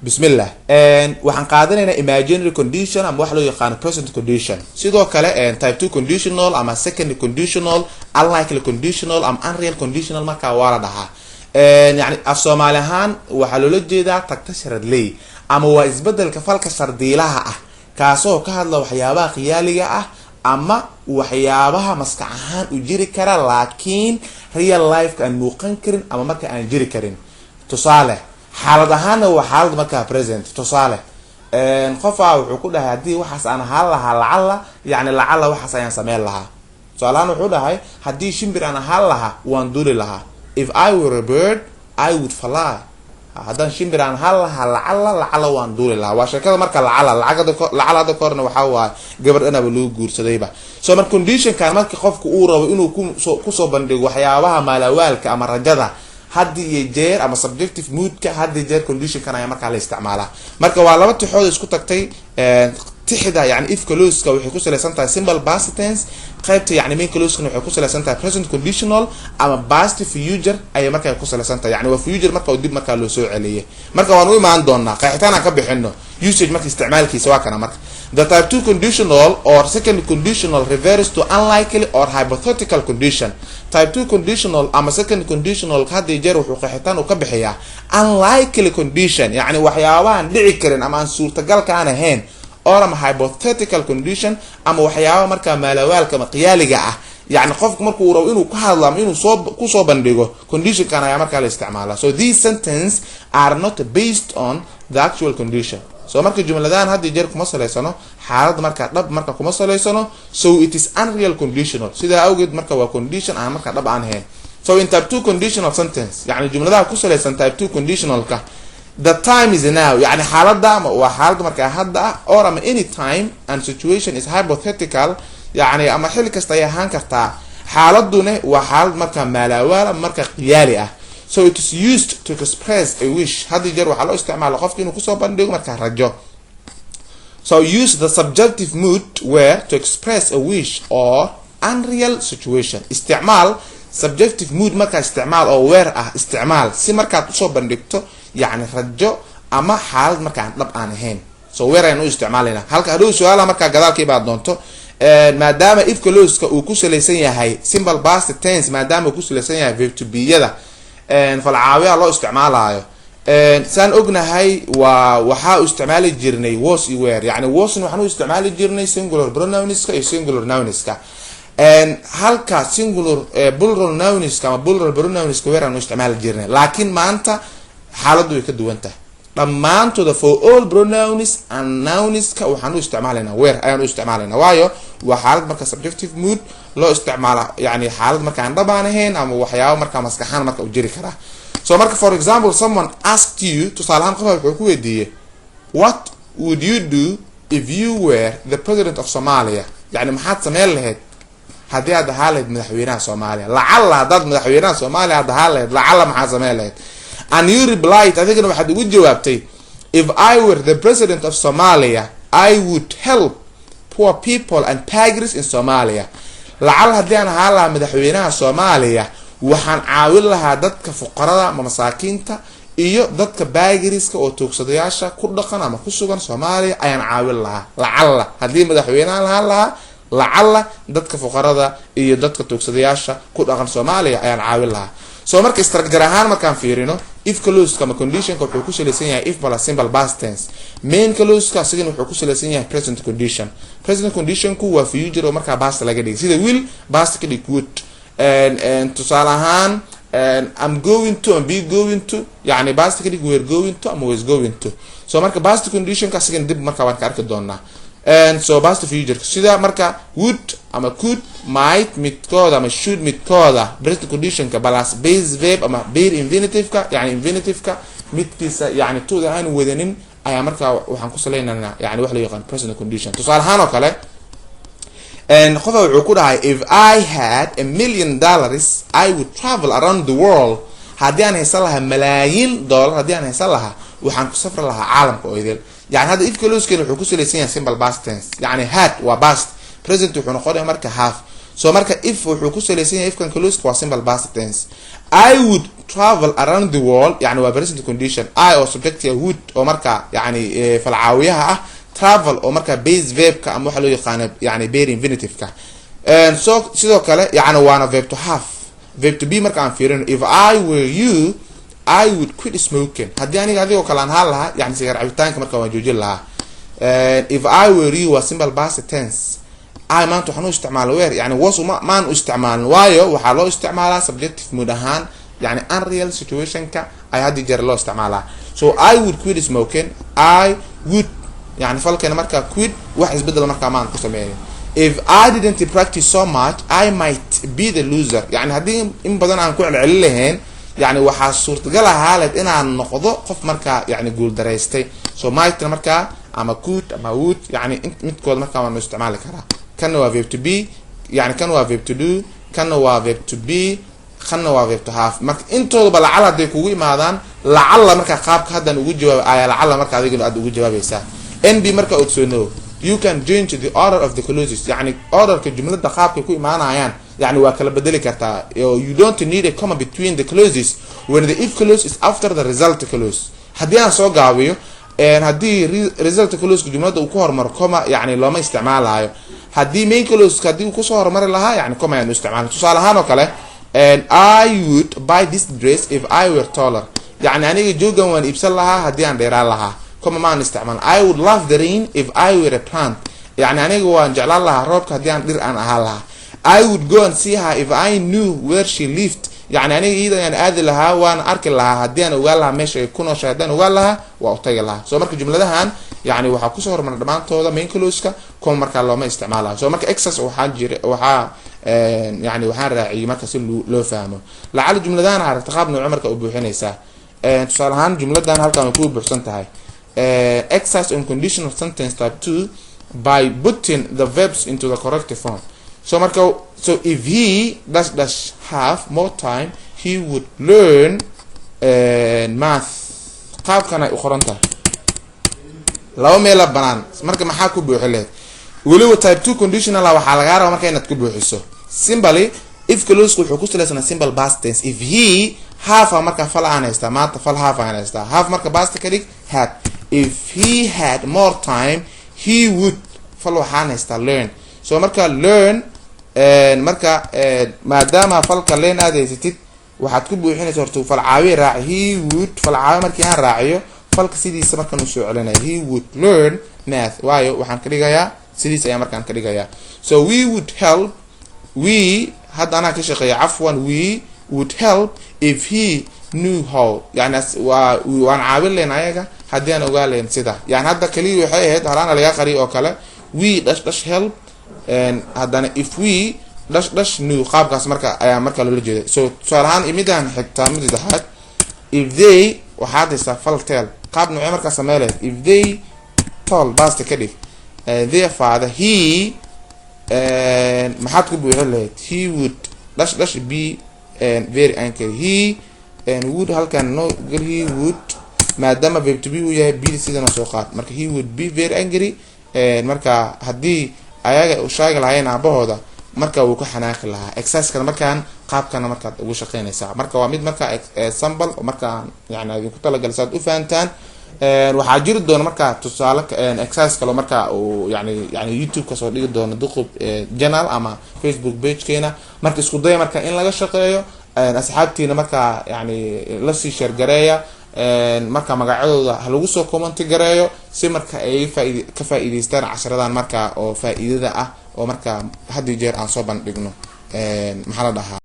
bismillah waxaan qaadanaynaa imaginary condition ama wax loo yaqaan present condition sidoo kale type 2 conditional ama secondary conditional unlikely conditional ama unreal conditional marka waa la dhahaa yani af Soomaali ahaan waxa loola jeedaa tagta sharadley ama waa isbedelka falka shardiilaha ah kaasoo ka hadla waxyaabaha qiyaaliga ah ama waxyaabaha maskax ahaan u jiri kara laakiin real life aan muuqan karin ama marka aan jiri karin tusaale xaalad ahaan waa xaalad marka present tusaale qofa wuxuu ku dhahay hadii waxaas aan ahaan lahaa lacala yani lacala waxaas ayaan sameyn lahaa su'aalaan wuxuu dhahay hadii shimbir aan ahaan lahaa waan duuli lahaa if I were a bird I would fly hadan shimbir aan ahaan lahaa lacala waan duuli lahaa waa sheekada marka lacala korna waxa waa gabar anaba loo guursadayba so mar condition kan marka qofku uu rabo inuu ku soo bandhigo waxyaabaha maalawaalka ama rajada hadii iyo jeer ama subjective mood ka hadii jeer condition kan ayaa marka la isticmaalaa marka waa laba tixood isku tagtay tixida yani if clause ka waxay ku saleysan tahay simple past tense qaybta yani main clause kan waxay ku saleysan tahay present conditional ama past future ay marka ku saleysan tahay yani waa future marka uu dib marka loo soo celiyay marka waan u imaan doonaa qeexitaan aan ka bixino usage marka isticmaalkiisa waa kana marka the type 2 conditional or second conditional refers to unlikely or hypothetical condition type 2 conditional ama second conditional hadii jeer wuxuu qeexitaan u ka bixiyaa unlikely condition yani waxyaabahan dhici karin ama aan suurtagal ka ahayn or ama hypothetical condition ama waxyaabaha marka maalawaalka ama qiyaaliga ah yani qofku markuu uu rabo inuu ka hadlo ama inuu ku soo bandhigo condition kan ayaa marka la isticmaalaa so these sentences are not based on the actual condition so marka jumladan hadii jeer kuma saleysano xaalad marka dhab marka kuma saleysano so it is unreal conditional sida awgeed marka waa condition aan marka dhab aan ahayn so in type 2 conditional sentence yani jumladaha ku saleysan type 2 conditional ka the time is now yani xaalada ama waa xaalad marka hadda or ama any time and situation is hypothetical yani ama xil kasta ay ahaan kartaa xaaladuna waa xaalad marka maalawaal marka qiyaali ah so it is used to express a wish hadii jeer waxa loo isticmaalo qofka inuu ku soo bandhigo marka rajo so use the subjective mood where to express a wish or unreal situation isticmaal subjective mood marka isticmaal oo where isticmaal si marka u soo bandhigto يعني رجو اما حالد marka aan dhab aan ahayn so where aynu isticmaalina halka hadhow su'aalaha marka gadaalkii baad doonto maadaama if clause ka uu ku saleysan yahay simple past tense maadaama uu ku saleysan yahay verb to be yada falcaawiya loo isticmaalayo saan ognahay waxa uu isticmaali jirnay was iyo where yani was waxaan u isticmaali jirnay singular pronouns ka iyo singular nouns ka halka singular plural nouns ka ama plural pronouns ka where aan u isticmaali jirnay laakiin maanta xaaladu way ka duwan tahay dhamaantooda for all pronouns and nouns ka waxaan u isticmaalaynaa where ayaan u isticmaalaynaa waayo waa xaalad marka subjective mood loo isticmaala yani xaalad marka aan dhabaan ahayn ama waxyaabo marka maskaxaan marka u jiri kara so marka for example someone asked you tusaalahan qof wuxuu ku weydiiyay what would you do if you were the president of Somalia yani maxaad sameyn lahayd hadii aad ahaan lahayd madaxweynaha Soomaaliya lacala hadaad madaxweynaha Soomaaliya aad ahaan lahayd lacala maxaad sameyn lahayd and you replied adigana waxaad ugu jawaabtay if I were the president of Somalia I would help poor people and pagris in Somalia lacal hadii aan ahaan lahaa madaxweynaha Soomaaliya waxaan caawin lahaa dadka fuqarada ama masaakiinta iyo dadka pagriska oo tuugsadayaasha ku dhaqan ama ku sugan Soomaaliya ayaan caawin lahaa lacala hadii madaxweynaha lahaa lacala dadka fuqarada iyo dadka tuugsadayaasha ku dhaqan Soomaaliya ayaan caawin lahaa so marka structure ahaan markaan fiirino if clause kama condition ka wuxuu ku saleysan yahay if plus simple past tense main clause ka asigana wuxuu ku saleysan yahay present condition ku waa future oo marka past laga dhigay sida will past ka dhig would and tusaale ahaan I'm going to and be going to yani past ka dhig we're going to ama was going to so marka past condition ka asigana dib marka waan ka arki doonaa and so past future sida marka would ama could might midkooda ama should midkooda present condition ka plus base verb ama bare infinitive ka yani infinitive ka midkiisa yani tooda aan wadanin ayaa marka waxaan ku saleynaynaa yani wax la yaqaan present condition tusaale ahaan oo kale and qof wuxuu ku dhahay if I had $1 million I would travel around the world hadii aan haysan lahaa malaayiin dollar hadii aan haysan lahaa waxaan ku safri lahaa caalamka oo idil يعني هذا if clause كان wuxuu ku saleysan yahay simple past tense يعني had waa past present wuxuu noqonayaa marka have so marka if wuxuu ku saleysan yahay if kan close waa simple past tense. I would travel around the world yani waa present condition. I oo subject ya would oo marka yani falcaawiyaha ah, travel oo marka base verb ka ama waxa loo yaqaan yani bare infinitive ka. And so sidoo kale yani waana verb to have, verb to be marka aan fiirino. If I were you I would quit smoking. haddii aniga adigoo kale aan ahaan lahaa yani sigaar cabitaanka marka waan joojin lahaa. If I were you waa simple past tense. I maanta waxaan u isticmaalo where yani was maan u isticmaalin waayo waxaa loo isticmaalaa subjective mood ahaan yani unreal situation ka ay hadii jeer loo isticmaalaa. So I would quit smoking, I would yani falkeena marka quit wax isbedel marka maan ku sameeyay. If I didn't practice so much I might be the loser. yani haddii in badan aan ku celcelin lahayn yani waxaa suurtagal ahaaleed inaan noqdo qof marka yani guul dareystay. So might marka ama could ama would yani midkood marka waan isticmaali karaa. kan waa verb to be yani kan waa verb to do, kan waa verb to be, kan waa verb to have. marka intooda lacala haday kugu imaadaan lacala marka qaabka hadan ugu jawaab ayaa lacala marka adiga aad ugu jawaabaysaa. NB marka ogsoono you can change the order of the clauses yani orderka jumlada qaabka ku imaanayaan yani waa kala bedeli kartaa. You don't need a comma between the clauses when the if clause is after the result clause. haddii aan soo gaabiyo haddii result clause jumlada uu ku hormaro comma yani looma isticmaalayo. haddii main clause haddii uu ku soo hormari lahaa yani comma ayaan isticmaalay. tusaale ahaan oo kale I would buy this dress if I were taller. yani aniga joogan waan iibsan lahaa haddii aan dheeraan lahaa, comma maan isticmaal. I would love the rain if I were a plant. yani aniga waan jeclaan lahaa roobka haddii aan dhir aan ahaan lahaa. I would go and see her if I knew where she lived. yani aniga iyada ayaan aadi lahaa waan arki lahaa haddii aan ogaan lahaa meesha ay ku nooshahay. haddaan ogaan lahaa waa u tagi lahaa. so marka jumladahan yani waxaa kusoo hormara dhammaantooda main clause-ka kuma markaa looma isticmaalayo. so marka excess waxaa jira waxaa yani waxaan raaciyay marka si loo fahmo. lacala jumladahan aragta qaab nooc marka u buuxinaysaa. tusaale ahaan jumladan halkan way ku buuxsan tahay. Exercise on conditional sentence type 2 by putting the verbs into the correct form. so marka so if he dash have more time he would learn math. qaabkan ay u qoran tahay laba meel banaan marka maxaa ku buuxileed waliba type 2 conditional waxa laga rabaa marka inaad ku buuxiso. simply if clause wuxuu ku saleysan simple past tense. if he have marka fal aan haysta maanta fal have aan haysta have marka past ka dhig had. if he had more time he would fal waxaan haysta learn. so marka learn marka maadaama falka learn aad haysatid waxaad ku buuxinaysaa horta fal caawi raaci he would fal caawi markii aan raaciyo falka sidiisa marka uu soo celinay he would learn math waayo waxaan ka dhigayaa sidiisa ayaa markaan ka dhigayaa. so we would help we hadda anaa ka shaqeeya afwan we would help if he knew how yani waan caawin lahayn ayaga haddii aan ogaan lahayn sida. yani hadda kaliya waxay ahayd halaana laga qariyo oo kale we dash help haddana if we dash knew qaabkaas marka ayaa marka loola jeeday. so tusaale ahaan imidan xigtaa mid saddexaad if they waxaad haysaa fal tell qaab noocee markaa samee lahayd. if they told past ka dhig their father he maxaad ku buuxin lahayd he would dash be very angry. he would halkan no he would maadaama verb to be uu yahay be sidana soo qaad marka he would be very angry. marka haddii ayaga u sheegi lahayn aabahooda marka uu ku xanaaqi lahaa. exercise-kana markaan qaabkana markaad ugu shaqeynaysaa. marka waa mid marka sample marka yani idinku talagalsaad u fahantaan. waxaa jiri doona marka tusaale exercise kale marka uu yani YouTube ka soo dhigi doono duqub channel ama Facebook page keena. marka isku day marka in laga shaqeeyo asxaabtiina marka yani la sii share gareeya marka magacadooda ha lagu soo comment gareeyo si marka ay ka faa'iideystaan casharadan marka oo faa'iidada ah oo marka hadii jeer aan soo bandhigno maxaa la dhahaa